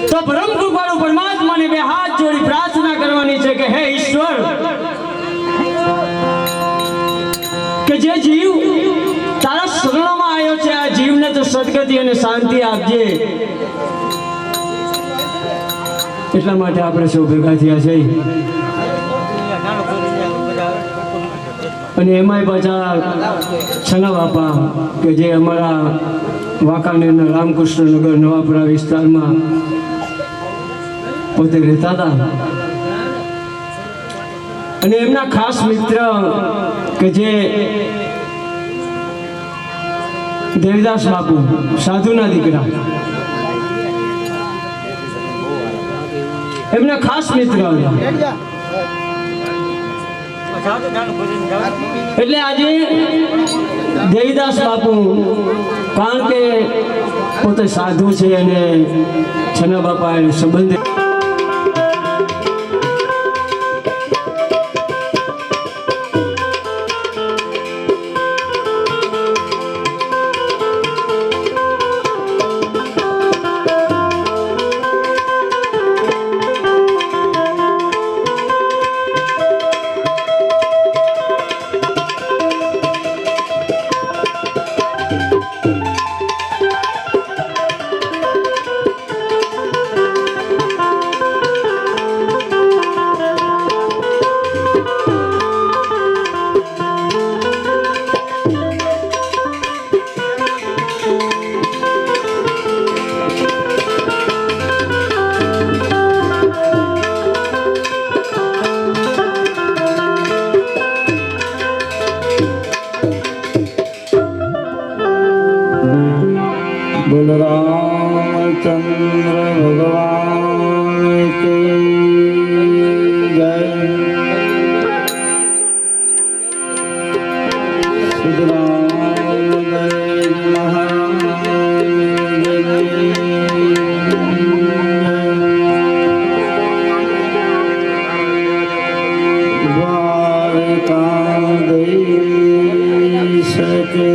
તો પરમ કૃપાળુ પરમાત્માને બે હાથ જોડી પ્રાર્થના કરવાની છે કે હે ઈશ્વર, કે જે જીવ તારા શરણમાં આવ્યો છે આ જીવને તો સદગતિ અને શાંતિ આપજે। એટલા માટે આપણે સૌ ભેગા થયા છે અને એમાંય પાછા છના બાપા કે જે અમારા વાંકાનેરના રામકૃષ્ણનગર નવાપુરા વિસ્તારમાં પોતે રહેતા હતા અને એમના ખાસ મિત્ર કે જે દેવદાસ બાપુ સાધુના દીકરા, એમના ખાસ મિત્ર હતા। એટલે આજે દેવીદાસ બાપુ કારણ કે પોતે સાધુ છે અને છના બાપા એ સંબંધ बोल रामचंद्र भगवान की जय। सिद्धरामदेव महाराज द्वारकाधीश के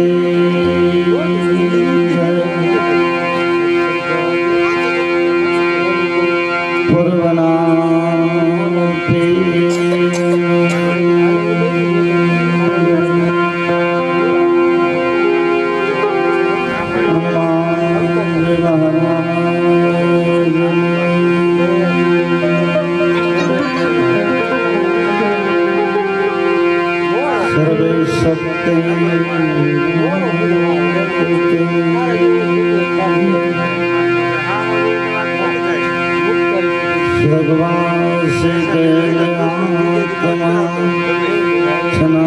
सर्वशक्ति भगवान से आत्मा छना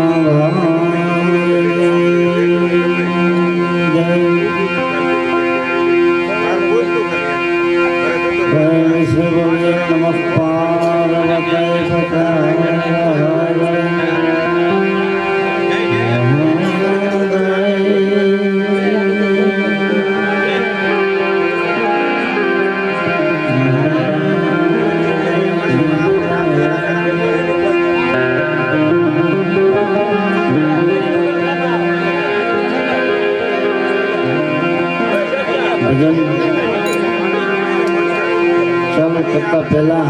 नमः पार्वती भजन चालू करता पहला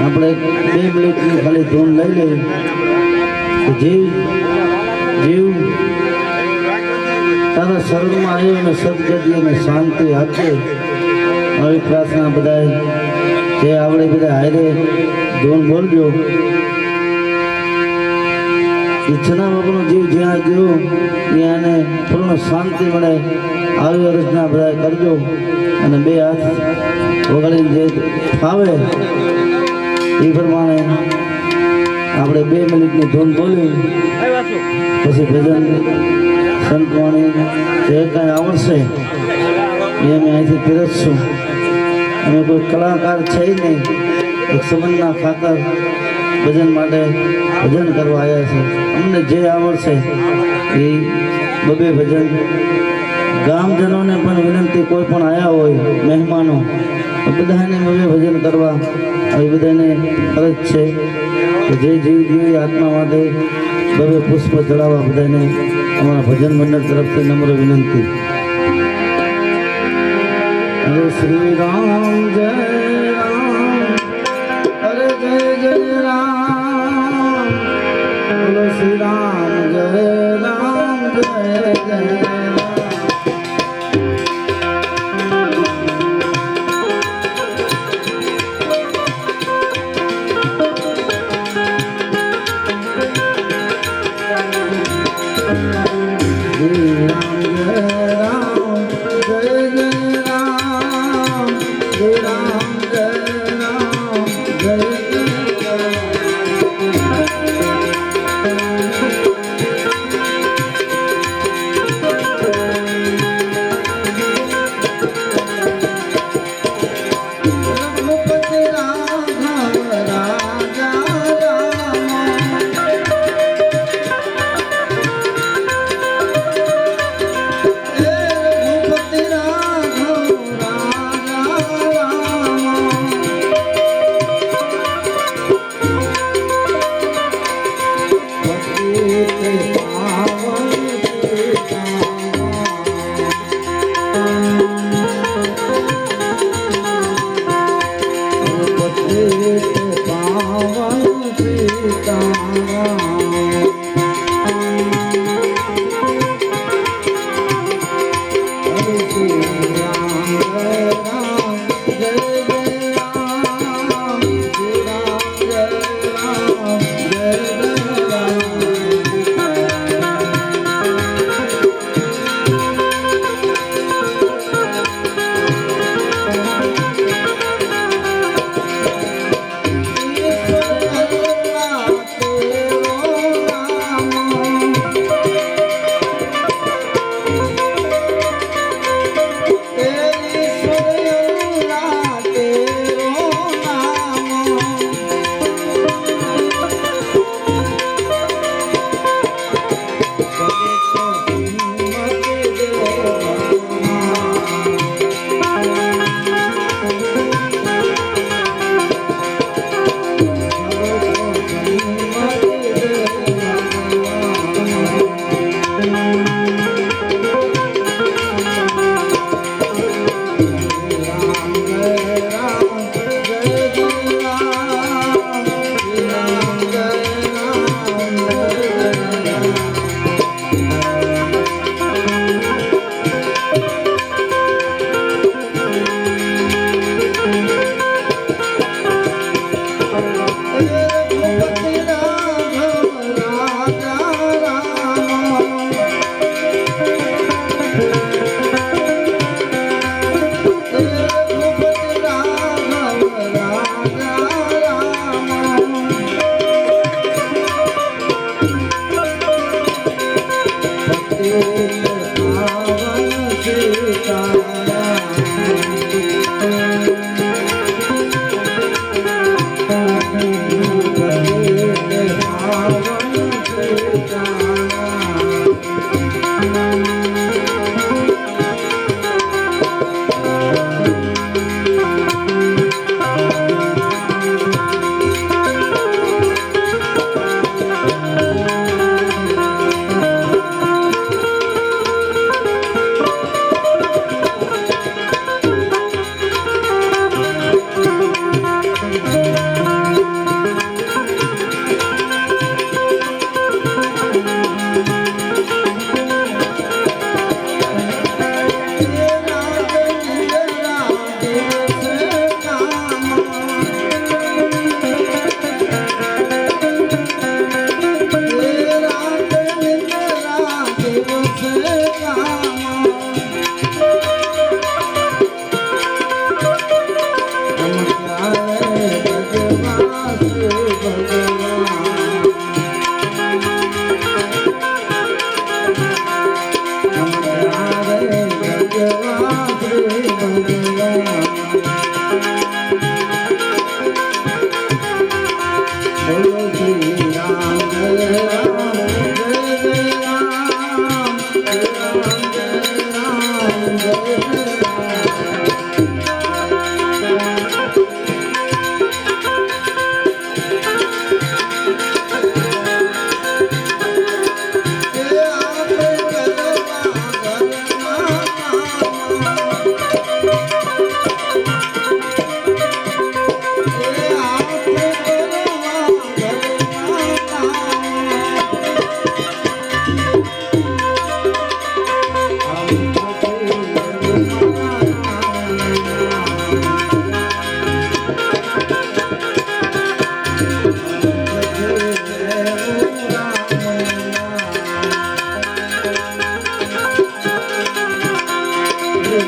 આપણે 2 મિનિટની ખાલી ધૂન લઈ લઈએ કે જીવ જીવ તારા શરણમાં આવ્યો અને સદગતિ અને શાંતિ આપે આવી પ્રાર્થના બધાએ જે આવડે બધા હારે ધૂન બોલજો। ઈચ્છના બાપુનો જીવ જ્યાં ગયો ત્યાંને પૂર્ણ શાંતિ મળે આવી રચના બધા કરજો અને 2 હાથ વગાડીને જે ફાવે એ પ્રમાણે આપણે 2 મિનિટની ધૂન બોલી પછી ભજન સંતવાણી જે કાંઈ આવડશે એ અમે અહીંથી પીરસશું। અમે કોઈ કલાકાર છે નહીં, એક સંબંધના ખાતર ભજન માટે ભજન કરવા આવ્યા છે। અમને જે આવડશે એ 2 ભજન ગામજનોને પણ વિનંતી, કોઈ પણ આવ્યા હોય મહેમાનો બધાને 2 ભજન કરવા આવી બધાને ફરજ છે કે જે જીવ જીવી આત્મા માટે 2 પુષ્પ ચડાવવા બધાને અમારા ભજન મંડળ તરફથી નમ્ર વિનંતી। हरे श्री राम जय राम, हरे जय जय राम, बोलो श्री राम जय राम जय जय राम।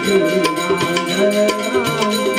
શ્રી રામ જય રામ